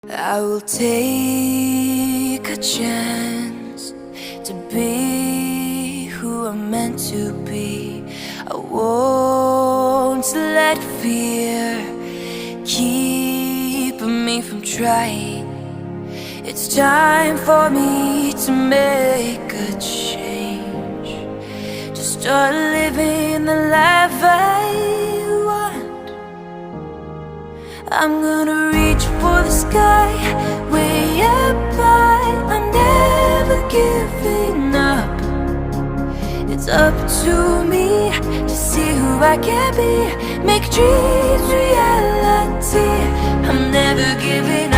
I will take a chance to be who I'm meant to be. I won't let fear keep me from trying. It's time for me to make a change, to start living the life I want. I'm gonna reach for the sky, way up high. I'm never giving up. It's up to me to see who I can be, make dreams reality. I'm never giving up.